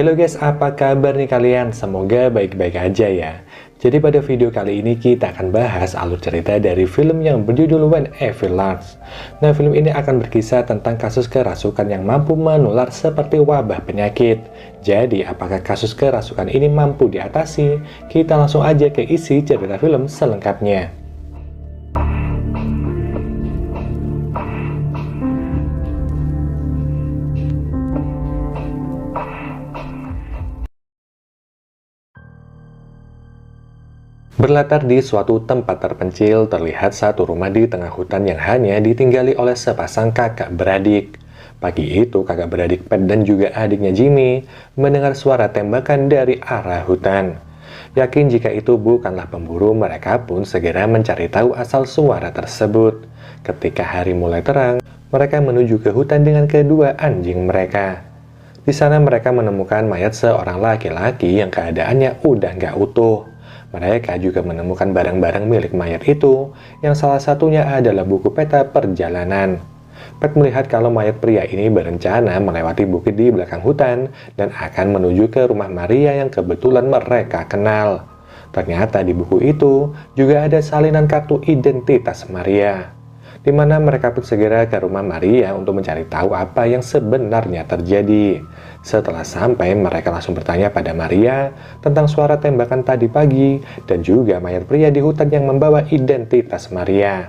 Halo guys, apa kabar nih kalian? Semoga baik-baik aja ya. Jadi pada video kali ini kita akan bahas alur cerita dari film yang berjudul When Evil Lurks. Nah, film ini akan berkisah tentang kasus kerasukan yang mampu menular seperti wabah penyakit. Jadi, apakah kasus kerasukan ini mampu diatasi? Kita langsung aja ke isi cerita film selengkapnya. Berlatar di suatu tempat terpencil, terlihat satu rumah di tengah hutan yang hanya ditinggali oleh sepasang kakak beradik. Pagi itu, kakak beradik Pat dan juga adiknya Jimmy mendengar suara tembakan dari arah hutan. Yakin jika itu bukanlah pemburu, mereka pun segera mencari tahu asal suara tersebut. Ketika hari mulai terang, mereka menuju ke hutan dengan kedua anjing mereka. Di sana mereka menemukan mayat seorang laki-laki yang keadaannya udah nggak utuh. Mereka juga menemukan barang-barang milik mayat itu, yang salah satunya adalah buku peta perjalanan. Pat melihat kalau mayat pria ini berencana melewati bukit di belakang hutan dan akan menuju ke rumah Maria yang kebetulan mereka kenal. Ternyata di buku itu juga ada salinan kartu identitas Maria, di mana mereka pun segera ke rumah Maria untuk mencari tahu apa yang sebenarnya terjadi. Setelah sampai, mereka langsung bertanya pada Maria tentang suara tembakan tadi pagi dan juga mayat pria di hutan yang membawa identitas Maria.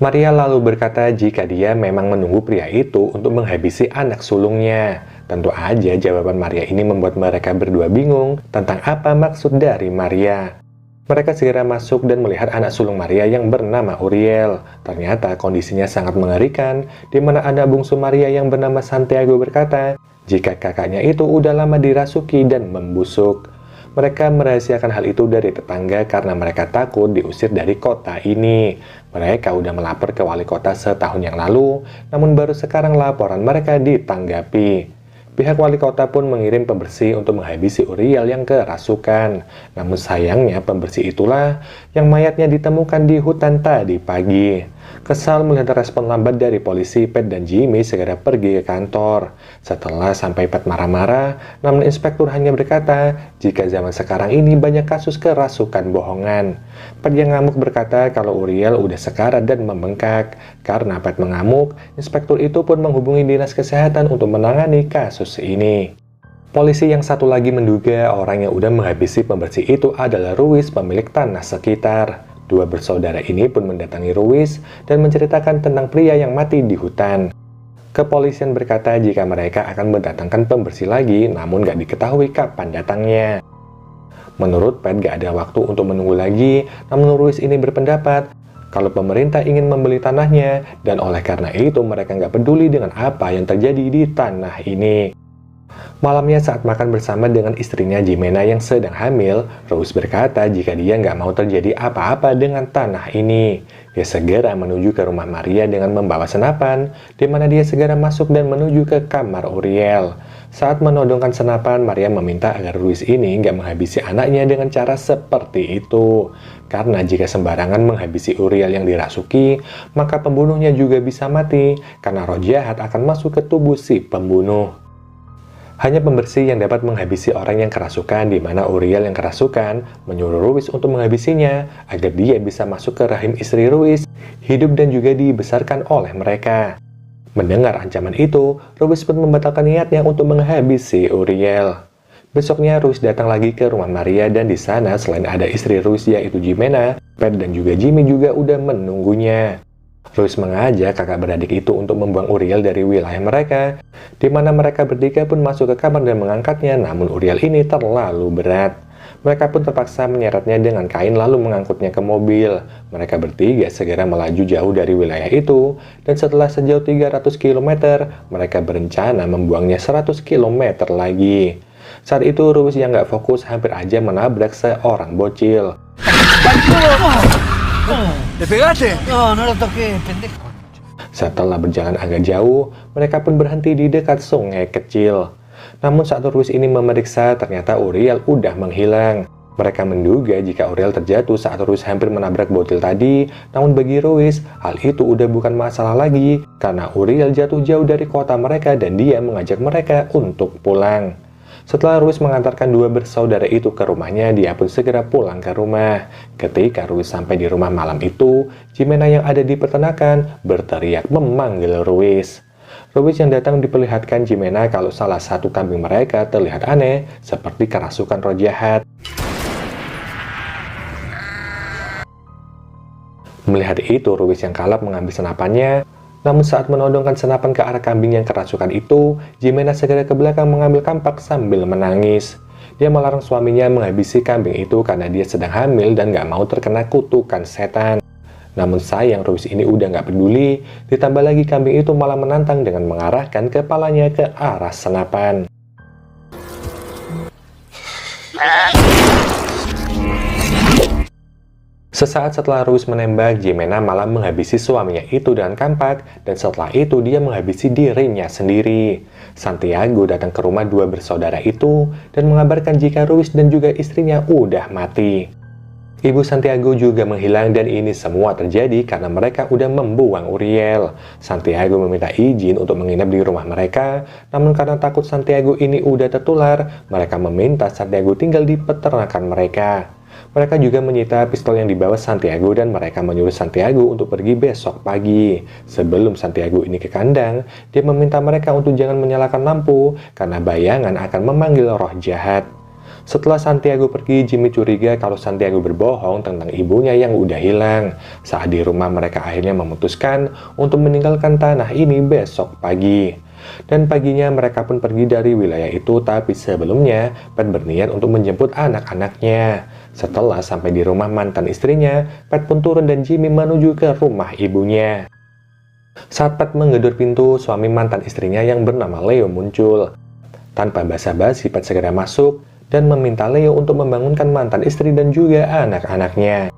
Maria lalu berkata jika dia memang menunggu pria itu untuk menghabisi anak sulungnya. Tentu aja jawaban Maria ini membuat mereka berdua bingung tentang apa maksud dari Maria. Mereka segera masuk dan melihat anak sulung Maria yang bernama Uriel. Ternyata kondisinya sangat mengerikan, di mana anak bungsu Maria yang bernama Santiago berkata jika kakaknya itu udah lama dirasuki dan membusuk. Mereka merahasiakan hal itu dari tetangga karena mereka takut diusir dari kota ini. Mereka udah melapor ke wali kota setahun yang lalu, namun baru sekarang laporan mereka ditanggapi. Pihak wali kota pun mengirim pembersih untuk menghabisi Uriel yang kerasukan. Namun sayangnya pembersih itulah yang mayatnya ditemukan di hutan tadi pagi. Kesal melihat respon lambat dari polisi, Pat dan Jimmy segera pergi ke kantor. Setelah sampai Pat marah-marah, namun inspektur hanya berkata jika zaman sekarang ini banyak kasus kerasukan bohongan. Pat yang ngamuk berkata kalau Uriel udah sekarat dan membengkak. Karena Pat mengamuk, inspektur itu pun menghubungi dinas kesehatan untuk menangani kasus ini. Polisi yang satu lagi menduga orang yang udah menghabisi pembersih itu adalah Ruiz, pemilik tanah sekitar. Dua bersaudara ini pun mendatangi Ruiz dan menceritakan tentang pria yang mati di hutan. Kepolisian berkata jika mereka akan mendatangkan pembersih lagi, namun gak diketahui kapan datangnya. Menurut Pat gak ada waktu untuk menunggu lagi, namun Ruiz ini berpendapat kalau pemerintah ingin membeli tanahnya, dan oleh karena itu mereka nggak peduli dengan apa yang terjadi di tanah ini. Malamnya saat makan bersama dengan istrinya Jimena yang sedang hamil, Rose berkata jika dia nggak mau terjadi apa-apa dengan tanah ini. Dia segera menuju ke rumah Maria dengan membawa senapan, di mana dia segera masuk dan menuju ke kamar Uriel. Saat menodongkan senapan, Maria meminta agar Ruiz ini nggak menghabisi anaknya dengan cara seperti itu. Karena jika sembarangan menghabisi Uriel yang dirasuki, maka pembunuhnya juga bisa mati, karena roh jahat akan masuk ke tubuh si pembunuh. Hanya pembersih yang dapat menghabisi orang yang kerasukan, di mana Uriel yang kerasukan menyuruh Ruiz untuk menghabisinya agar dia bisa masuk ke rahim istri Ruiz, hidup dan juga dibesarkan oleh mereka. Mendengar ancaman itu, Ruiz pun membatalkan niatnya untuk menghabisi Uriel. Besoknya Ruiz datang lagi ke rumah Maria dan di sana selain ada istri Ruiz yaitu Jimena, Pat dan juga Jimmy juga udah menunggunya. Ruiz mengajak kakak beradik itu untuk membuang Uriel dari wilayah mereka, di mana mereka bertiga pun masuk ke kamar dan mengangkatnya, namun Uriel ini terlalu berat. Mereka pun terpaksa menyeretnya dengan kain lalu mengangkutnya ke mobil. Mereka bertiga segera melaju jauh dari wilayah itu, dan setelah sejauh 300 km, mereka berencana membuangnya 100 km lagi. Saat itu Ruiz yang nggak fokus hampir aja menabrak seorang bocil. Setelah berjalan agak jauh, mereka pun berhenti di dekat sungai kecil. Namun saat Ruiz ini memeriksa, ternyata Uriel udah menghilang. Mereka menduga jika Uriel terjatuh saat Ruiz hampir menabrak bocil tadi, namun bagi Ruiz, hal itu udah bukan masalah lagi, karena Uriel jatuh jauh dari kota mereka dan dia mengajak mereka untuk pulang. Setelah Ruis mengantarkan dua bersaudara itu ke rumahnya, dia pun segera pulang ke rumah. Ketika Ruis sampai di rumah malam itu, Jimena yang ada di peternakan berteriak memanggil Ruis. Ruis yang datang diperlihatkan Jimena kalau salah satu kambing mereka terlihat aneh, seperti kerasukan roh jahat. Melihat itu, Ruis yang kalap mengambil senapannya. Namun saat menodongkan senapan ke arah kambing yang kerasukan itu, Jimena segera ke belakang mengambil kampak sambil menangis. Dia melarang suaminya menghabisi kambing itu karena dia sedang hamil dan gak mau terkena kutukan setan. Namun sayang Ruis ini udah gak peduli, ditambah lagi kambing itu malah menantang dengan mengarahkan kepalanya ke arah senapan. Sesaat setelah Ruis menembak, Jimena malah menghabisi suaminya itu dengan kampak, dan setelah itu dia menghabisi dirinya sendiri. Santiago datang ke rumah dua bersaudara itu dan mengabarkan jika Ruis dan juga istrinya udah mati. Ibu Santiago juga menghilang dan ini semua terjadi karena mereka udah membuang Uriel. Santiago meminta izin untuk menginap di rumah mereka, namun karena takut Santiago ini udah tertular, mereka meminta Santiago tinggal di peternakan mereka. Mereka juga menyita pistol yang dibawa Santiago dan mereka menyuruh Santiago untuk pergi besok pagi. Sebelum Santiago ini ke kandang, dia meminta mereka untuk jangan menyalakan lampu karena bayangan akan memanggil roh jahat. Setelah Santiago pergi, Jimmy curiga kalau Santiago berbohong tentang ibunya yang udah hilang. Saat di rumah mereka akhirnya memutuskan untuk meninggalkan tanah ini besok pagi. Dan paginya mereka pun pergi dari wilayah itu, tapi sebelumnya Pat berniat untuk menjemput anak-anaknya. Setelah sampai di rumah mantan istrinya, Pat pun turun dan Jimmy menuju ke rumah ibunya. Saat Pat menggedor pintu, suami mantan istrinya yang bernama Leo muncul. Tanpa basa-basi, Pat segera masuk dan meminta Leo untuk membangunkan mantan istri dan juga anak-anaknya.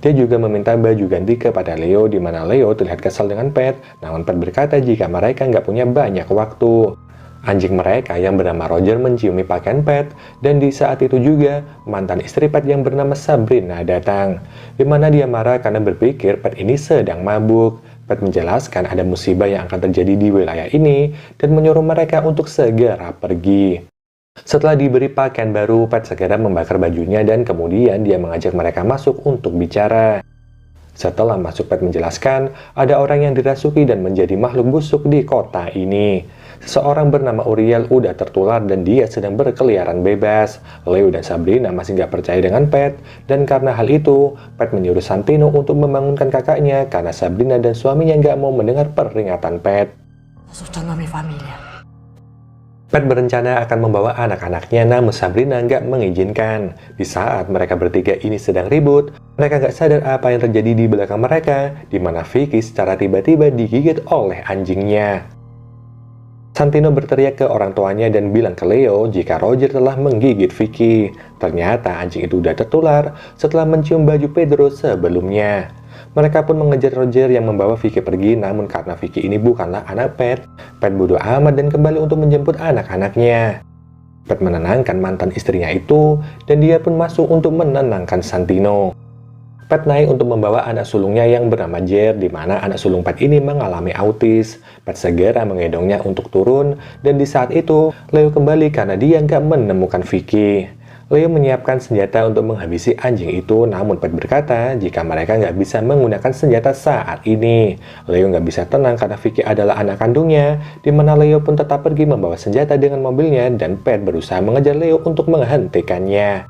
Dia juga meminta baju ganti kepada Leo, di mana Leo terlihat kesal dengan Pat, namun Pat berkata jika mereka nggak punya banyak waktu. Anjing mereka yang bernama Roger menciumi pakaian Pat, dan di saat itu juga mantan istri Pat yang bernama Sabrina datang, di mana dia marah karena berpikir Pat ini sedang mabuk. Pat menjelaskan ada musibah yang akan terjadi di wilayah ini dan menyuruh mereka untuk segera pergi. Setelah diberi pakaian baru, Pat segera membakar bajunya dan kemudian dia mengajak mereka masuk untuk bicara. Setelah masuk, Pat menjelaskan ada orang yang dirasuki dan menjadi makhluk busuk di kota ini. Seseorang bernama Uriel udah tertular dan dia sedang berkeliaran bebas. Leo dan Sabrina masih nggak percaya dengan Pat, dan karena hal itu, Pat menyuruh Santino untuk membangunkan kakaknya karena Sabrina dan suaminya nggak mau mendengar peringatan Pat. Asustando a mi familia. Pat berencana akan membawa anak-anaknya, namun Sabrina nggak mengizinkan. Di saat mereka bertiga ini sedang ribut, mereka nggak sadar apa yang terjadi di belakang mereka, di mana Vicky secara tiba-tiba digigit oleh anjingnya. Santino berteriak ke orang tuanya dan bilang ke Leo jika Roger telah menggigit Vicky. Ternyata anjing itu udah tertular setelah mencium baju Pedro sebelumnya. Mereka pun mengejar Roger yang membawa Vicky pergi, namun karena Vicky ini bukanlah anak Pat, Pat bodoh amat dan kembali untuk menjemput anak-anaknya. Pat menenangkan mantan istrinya itu, dan dia pun masuk untuk menenangkan Santino. Pat naik untuk membawa anak sulungnya yang bernama Jer, di mana anak sulung Pat ini mengalami autis. Pat segera menggendongnya untuk turun, dan di saat itu, Leo kembali karena dia nggak menemukan Vicky. Leo menyiapkan senjata untuk menghabisi anjing itu, namun Pat berkata jika mereka nggak bisa menggunakan senjata saat ini. Leo nggak bisa tenang karena Vicky adalah anak kandungnya, di mana Leo pun tetap pergi membawa senjata dengan mobilnya, dan Pat berusaha mengejar Leo untuk menghentikannya.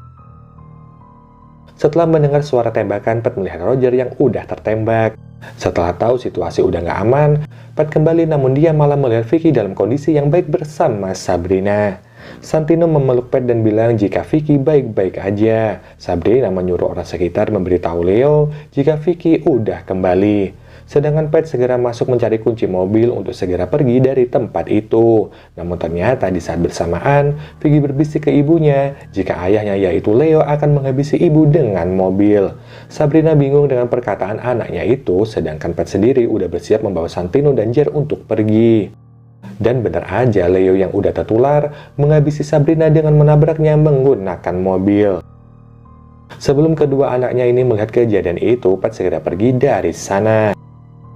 Setelah mendengar suara tembakan, Pat melihat Roger yang udah tertembak. Setelah tahu situasi udah nggak aman, Pat kembali namun dia malah melihat Vicky dalam kondisi yang baik bersama Sabrina. Santino memeluk Pat dan bilang jika Vicky baik-baik aja. Sabrina menyuruh orang sekitar memberitahu Leo jika Vicky udah kembali. Sedangkan Pat segera masuk mencari kunci mobil untuk segera pergi dari tempat itu. Namun ternyata di saat bersamaan, Vicky berbisik ke ibunya jika ayahnya yaitu Leo akan menghabisi ibu dengan mobil. Sabrina bingung dengan perkataan anaknya itu, sedangkan Pat sendiri udah bersiap membawa Santino dan Jer untuk pergi. Dan benar aja Leo yang udah tertular menghabisi Sabrina dengan menabraknya menggunakan mobil. Sebelum kedua anaknya ini melihat kejadian itu, Pat segera pergi dari sana.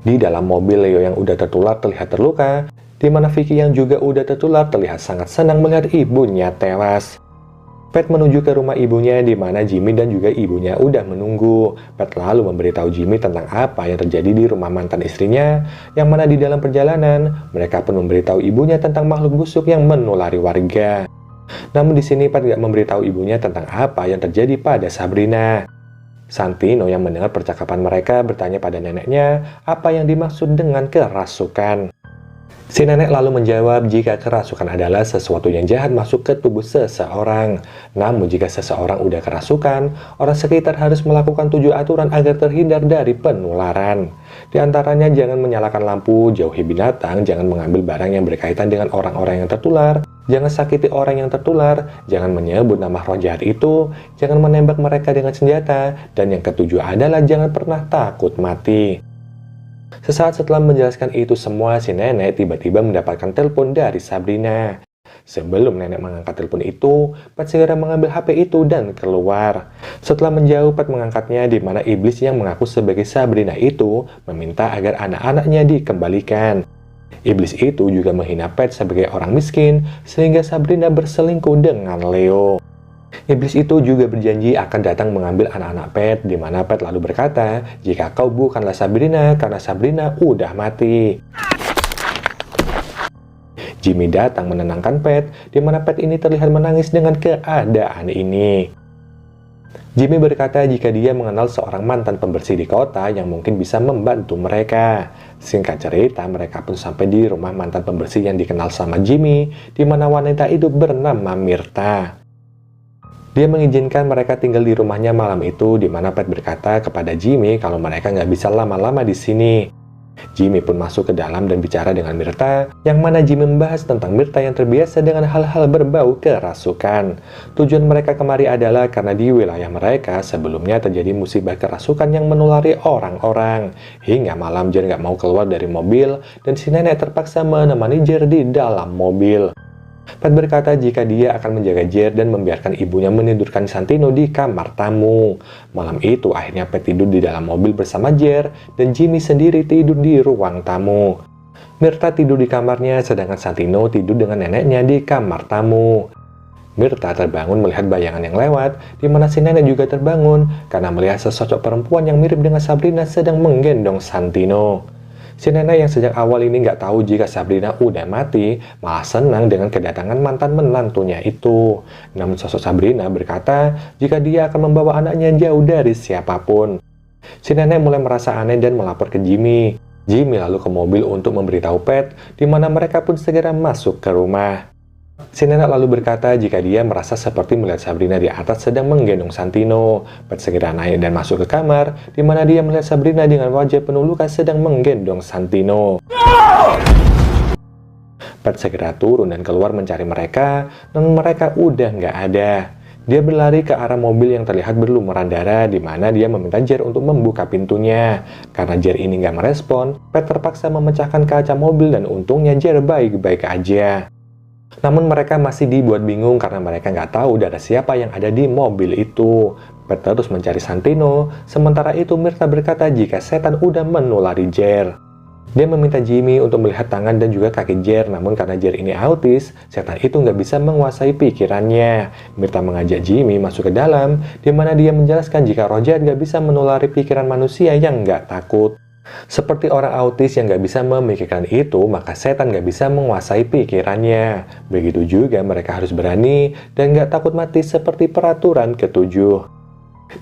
Di dalam mobil, Leo yang udah tertular terlihat terluka, di mana Vicky yang juga udah tertular terlihat sangat senang melihat ibunya tewas. Pat menuju ke rumah ibunya di mana Jimmy dan juga ibunya udah menunggu. Pat lalu memberitahu Jimmy tentang apa yang terjadi di rumah mantan istrinya, yang mana di dalam perjalanan mereka pun memberitahu ibunya tentang makhluk busuk yang menulari warga. Namun di sini Pat gak memberitahu ibunya tentang apa yang terjadi pada Sabrina. Santino yang mendengar percakapan mereka bertanya pada neneknya apa yang dimaksud dengan kerasukan. Si nenek lalu menjawab jika kerasukan adalah sesuatu yang jahat masuk ke tubuh seseorang. Namun jika seseorang udah kerasukan, orang sekitar harus melakukan 7 aturan agar terhindar dari penularan. Di antaranya jangan menyalakan lampu, jauhi binatang, jangan mengambil barang yang berkaitan dengan orang-orang yang tertular, jangan sakiti orang yang tertular, jangan menyebut nama roh jahat itu, jangan menembak mereka dengan senjata, dan yang ketujuh adalah jangan pernah takut mati. Sesaat setelah menjelaskan itu semua, si nenek tiba-tiba mendapatkan telepon dari Sabrina. Sebelum nenek mengangkat telepon itu, Pat segera mengambil HP itu dan keluar. Setelah menjauh, Pat mengangkatnya di mana iblis yang mengaku sebagai Sabrina itu meminta agar anak-anaknya dikembalikan. Iblis itu juga menghina Pat sebagai orang miskin, sehingga Sabrina berselingkuh dengan Leo. Iblis itu juga berjanji akan datang mengambil anak-anak Pat, di mana Pat lalu berkata, jika kau bukanlah Sabrina, karena Sabrina udah mati. Jimmy datang menenangkan Pat, di mana Pat ini terlihat menangis dengan keadaan ini. Jimmy berkata jika dia mengenal seorang mantan pembersih di kota yang mungkin bisa membantu mereka. Singkat cerita, mereka pun sampai di rumah mantan pembersih yang dikenal sama Jimmy, di mana wanita itu bernama Mirta. Dia mengizinkan mereka tinggal di rumahnya malam itu, di mana Pat berkata kepada Jimmy kalau mereka nggak bisa lama-lama di sini. Jimmy pun masuk ke dalam dan bicara dengan Mirta, yang mana Jimmy membahas tentang Mirta yang terbiasa dengan hal-hal berbau kerasukan. Tujuan mereka kemari adalah karena di wilayah mereka sebelumnya terjadi musibah kerasukan yang menulari orang-orang. Hingga malam Jer nggak mau keluar dari mobil, dan si nenek terpaksa menemani Jer di dalam mobil. Pat berkata jika dia akan menjaga Jer dan membiarkan ibunya menidurkan Santino di kamar tamu. Malam itu akhirnya Pat tidur di dalam mobil bersama Jer, dan Jimmy sendiri tidur di ruang tamu. Mirta tidur di kamarnya, sedangkan Santino tidur dengan neneknya di kamar tamu. Mirta terbangun melihat bayangan yang lewat, di mana si nenek juga terbangun karena melihat sesosok perempuan yang mirip dengan Sabrina sedang menggendong Santino. Si nenek yang sejak awal ini nggak tahu jika Sabrina udah mati, malah senang dengan kedatangan mantan menantunya itu. Namun sosok Sabrina berkata jika dia akan membawa anaknya jauh dari siapapun. Si nenek mulai merasa aneh dan melapor ke Jimmy. Jimmy lalu ke mobil untuk memberitahu Pat, di mana mereka pun segera masuk ke rumah. Si nenek lalu berkata jika dia merasa seperti melihat Sabrina di atas sedang menggendong Santino. Pat segera naik dan masuk ke kamar, di mana dia melihat Sabrina dengan wajah penuh luka sedang menggendong Santino. Pat segera turun dan keluar mencari mereka, namun mereka udah nggak ada. Dia berlari ke arah mobil yang terlihat berlumuran darah, di mana dia meminta Jer untuk membuka pintunya. Karena Jer ini nggak merespon, Pat terpaksa memecahkan kaca mobil dan untungnya Jer baik-baik aja. Namun mereka masih dibuat bingung karena mereka nggak tahu darah siapa yang ada di mobil itu. Pat terus mencari Santino, sementara itu Mirta berkata jika setan udah menulari Jer. Dia meminta Jimmy untuk melihat tangan dan juga kaki Jer, namun karena Jer ini autis, setan itu nggak bisa menguasai pikirannya. Mirta mengajak Jimmy masuk ke dalam, di mana dia menjelaskan jika roh jahat nggak bisa menulari pikiran manusia yang nggak takut. Seperti orang autis yang nggak bisa memikirkan itu, maka setan nggak bisa menguasai pikirannya. Begitu juga mereka harus berani dan nggak takut mati seperti peraturan ketujuh.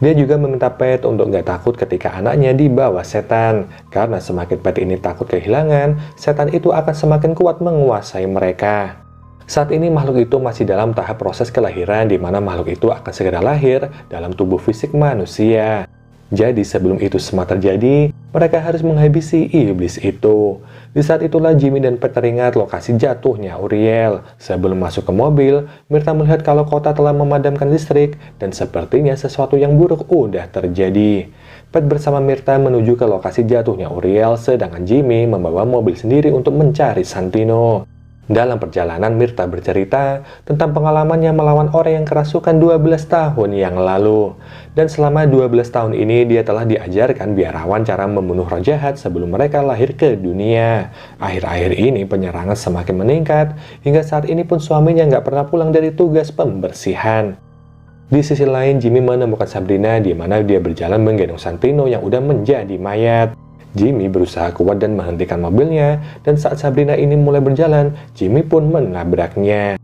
Dia juga meminta Pat untuk nggak takut ketika anaknya dibawa setan, karena semakin Pat ini takut kehilangan, setan itu akan semakin kuat menguasai mereka. Saat ini makhluk itu masih dalam tahap proses kelahiran, di mana makhluk itu akan segera lahir dalam tubuh fisik manusia. Jadi sebelum itu semua terjadi, mereka harus menghabisi iblis itu. Di saat itulah Jimmy dan Pat teringat lokasi jatuhnya Uriel. Sebelum masuk ke mobil, Mirta melihat kalau kota telah memadamkan listrik dan sepertinya sesuatu yang buruk udah terjadi. Pat bersama Mirta menuju ke lokasi jatuhnya Uriel, sedangkan Jimmy membawa mobil sendiri untuk mencari Santino. Dalam perjalanan, Mirta bercerita tentang pengalamannya melawan orang yang kerasukan 12 tahun yang lalu. Dan selama 12 tahun ini, dia telah diajarkan biarawan cara membunuh roh jahat sebelum mereka lahir ke dunia. Akhir-akhir ini, penyerangan semakin meningkat, hingga saat ini pun suaminya nggak pernah pulang dari tugas pembersihan. Di sisi lain, Jimmy menemukan Sabrina di mana dia berjalan menggendong Santino yang udah menjadi mayat. Jimmy berusaha kuat dan menghentikan mobilnya, dan saat Sabrina ini mulai berjalan, Jimmy pun menabraknya.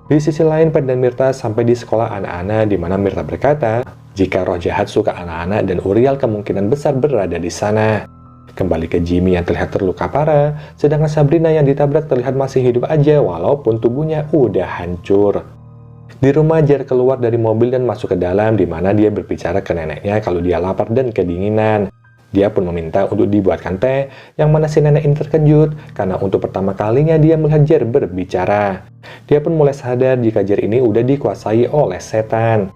Di sisi lain, Pat dan Mirta sampai di sekolah anak-anak di mana Mirta berkata, jika roh jahat suka anak-anak dan Uriel kemungkinan besar berada di sana. Kembali ke Jimmy yang terlihat terluka parah, sedangkan Sabrina yang ditabrak terlihat masih hidup aja walaupun tubuhnya udah hancur. Di rumah, Jer keluar dari mobil dan masuk ke dalam di mana dia berbicara ke neneknya kalau dia lapar dan kedinginan. Dia pun meminta untuk dibuatkan teh, yang mana si nenek ini terkejut karena untuk pertama kalinya dia melihat Jer berbicara. Dia pun mulai sadar jika Jer ini udah dikuasai oleh setan.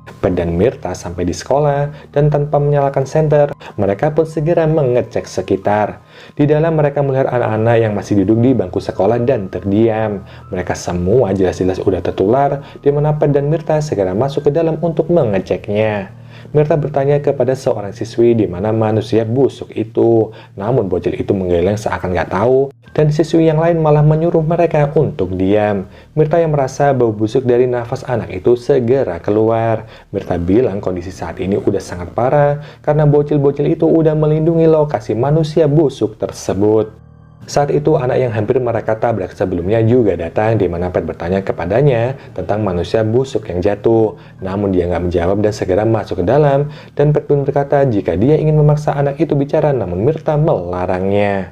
Pat dan Mirta sampai di sekolah dan tanpa menyalakan senter, mereka pun segera mengecek sekitar. Di dalam mereka melihat anak-anak yang masih duduk di bangku sekolah dan terdiam. Mereka semua jelas-jelas udah tertular, di mana Pat dan Mirta segera masuk ke dalam untuk mengeceknya. Mirta bertanya kepada seorang siswi di mana manusia busuk itu. Namun bocil itu menggeleng seakan nggak tahu, dan siswi yang lain malah menyuruh mereka untuk diam. Mirta yang merasa bau busuk dari nafas anak itu segera keluar. Mirta bilang kondisi saat ini udah sangat parah karena bocil-bocil itu udah melindungi lokasi manusia busuk tersebut. Saat itu anak yang hampir mereka tabrak sebelumnya juga datang di mana Pat bertanya kepadanya tentang manusia busuk yang jatuh. Namun dia nggak menjawab dan segera masuk ke dalam, dan Pat pun berkata jika dia ingin memaksa anak itu bicara namun Mirta melarangnya.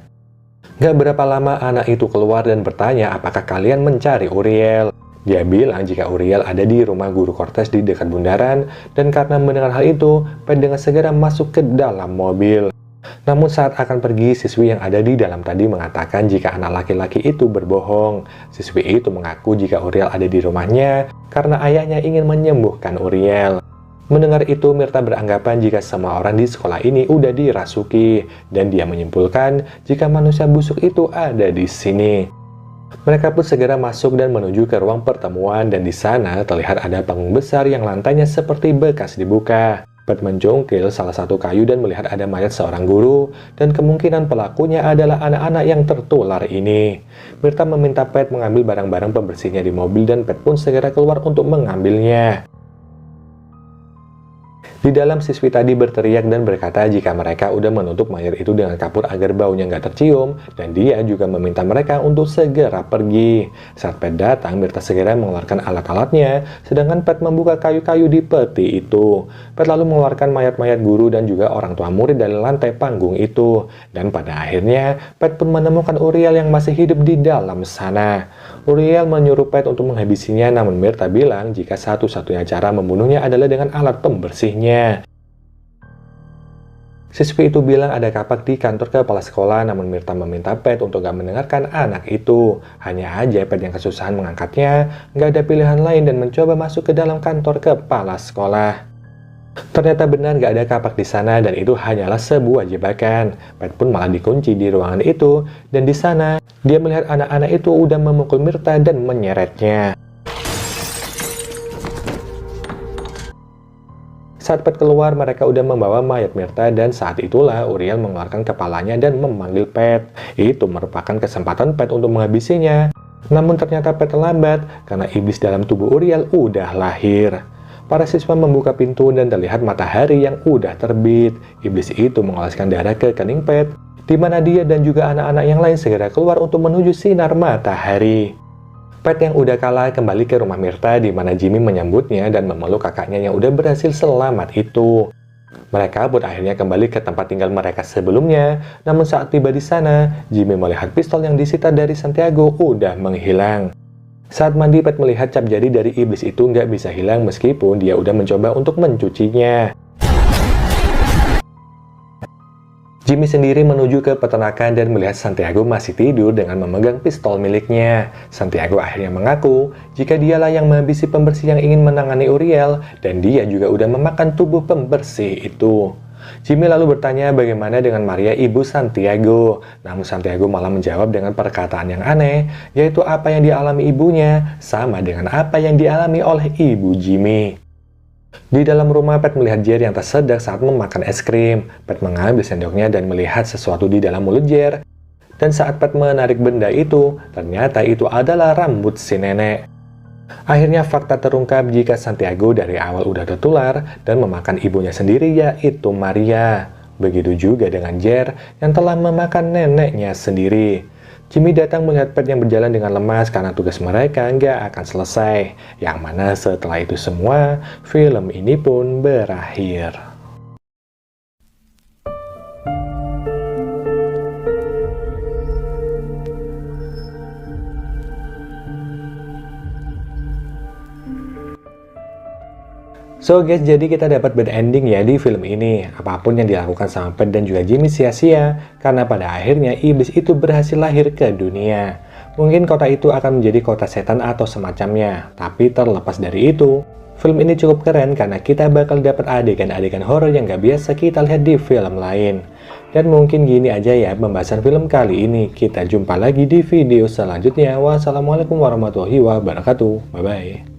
Gak berapa lama anak itu keluar dan bertanya apakah kalian mencari Uriel. Dia bilang jika Uriel ada di rumah guru Cortez di dekat bundaran, dan karena mendengar hal itu, Pat dengan segera masuk ke dalam mobil. Namun saat akan pergi, siswi yang ada di dalam tadi mengatakan jika anak laki-laki itu berbohong. Siswi itu mengaku jika Uriel ada di rumahnya karena ayahnya ingin menyembuhkan Uriel. Mendengar itu, Mirta beranggapan jika semua orang di sekolah ini udah dirasuki, dan dia menyimpulkan jika manusia busuk itu ada di sini. Mereka pun segera masuk dan menuju ke ruang pertemuan, dan di sana terlihat ada panggung besar yang lantainya seperti bekas dibuka. Pat menjongkil salah satu kayu dan melihat ada mayat seorang guru, dan kemungkinan pelakunya adalah anak-anak yang tertular ini. Mirta meminta Pat mengambil barang-barang pembersihnya di mobil, dan Pat pun segera keluar untuk mengambilnya. Di dalam, siswi tadi berteriak dan berkata jika mereka udah menutup mayat itu dengan kapur agar baunya nggak tercium, dan dia juga meminta mereka untuk segera pergi. Saat Pat datang, Mirta segera mengeluarkan alat-alatnya, sedangkan Pat membuka kayu-kayu di peti itu. Pat lalu mengeluarkan mayat-mayat guru dan juga orang tua murid dari lantai panggung itu. Dan pada akhirnya, Pat pun menemukan Uriel yang masih hidup di dalam sana. Uriel menyuruh Pat untuk menghabisinya, namun Mirta bilang jika satu-satunya cara membunuhnya adalah dengan alat pembersihnya. Siswi itu bilang ada kapak di kantor kepala sekolah, namun Mirta meminta Pat untuk gak mendengarkan anak itu. Hanya aja Pat yang kesusahan mengangkatnya, gak ada pilihan lain dan mencoba masuk ke dalam kantor kepala sekolah. Ternyata benar gak ada kapak di sana dan itu hanyalah sebuah jebakan. Pat pun malah dikunci di ruangan itu, dan di sana dia melihat anak-anak itu udah memukul Mirta dan menyeretnya. Saat Pat keluar, mereka udah membawa mayat Mirta, dan saat itulah Uriel mengeluarkan kepalanya dan memanggil Pat. Itu merupakan kesempatan Pat untuk menghabisinya. Namun ternyata Pat terlambat karena iblis dalam tubuh Uriel udah lahir. Para siswa membuka pintu dan terlihat matahari yang udah terbit. Iblis itu mengoleskan darah ke kening Pat, di mana dia dan juga anak-anak yang lain segera keluar untuk menuju sinar matahari. Pat yang udah kalah kembali ke rumah Mirta di mana Jimmy menyambutnya dan memeluk kakaknya yang udah berhasil selamat itu. Mereka pun akhirnya kembali ke tempat tinggal mereka sebelumnya, namun saat tiba di sana, Jimmy melihat pistol yang disita dari Santiago udah menghilang. Saat mandi, Pat melihat cap jari dari iblis itu nggak bisa hilang meskipun dia udah mencoba untuk mencucinya. Jimmy sendiri menuju ke peternakan dan melihat Santiago masih tidur dengan memegang pistol miliknya. Santiago akhirnya mengaku jika dialah yang menghabisi pembersih yang ingin menangani Uriel, dan dia juga udah memakan tubuh pembersih itu. Jimmy lalu bertanya bagaimana dengan Maria ibu Santiago. Namun Santiago malah menjawab dengan perkataan yang aneh, yaitu apa yang dialami ibunya sama dengan apa yang dialami oleh ibu Jimmy. Di dalam rumah, Pat melihat Jer yang tersedak saat memakan es krim. Pat mengambil sendoknya dan melihat sesuatu di dalam mulut Jer. Dan saat Pat menarik benda itu, ternyata itu adalah rambut si nenek. Akhirnya fakta terungkap jika Santiago dari awal udah tertular dan memakan ibunya sendiri, yaitu Maria. Begitu juga dengan Jer yang telah memakan neneknya sendiri. Jimmy datang melihat Pat yang berjalan dengan lemas karena tugas mereka nggak akan selesai. Yang mana setelah itu semua, film ini pun berakhir. So guys, jadi kita dapat bad ending ya di film ini. Apapun yang dilakukan sama Pat dan juga Jimmy sia-sia, karena pada akhirnya iblis itu berhasil lahir ke dunia. Mungkin kota itu akan menjadi kota setan atau semacamnya. Tapi terlepas dari itu, film ini cukup keren karena kita bakal dapat adegan-adegan horor yang gak biasa kita lihat di film lain. Dan mungkin gini aja ya pembahasan film kali ini. Kita jumpa lagi di video selanjutnya. Wassalamualaikum warahmatullahi wabarakatuh. Bye-bye.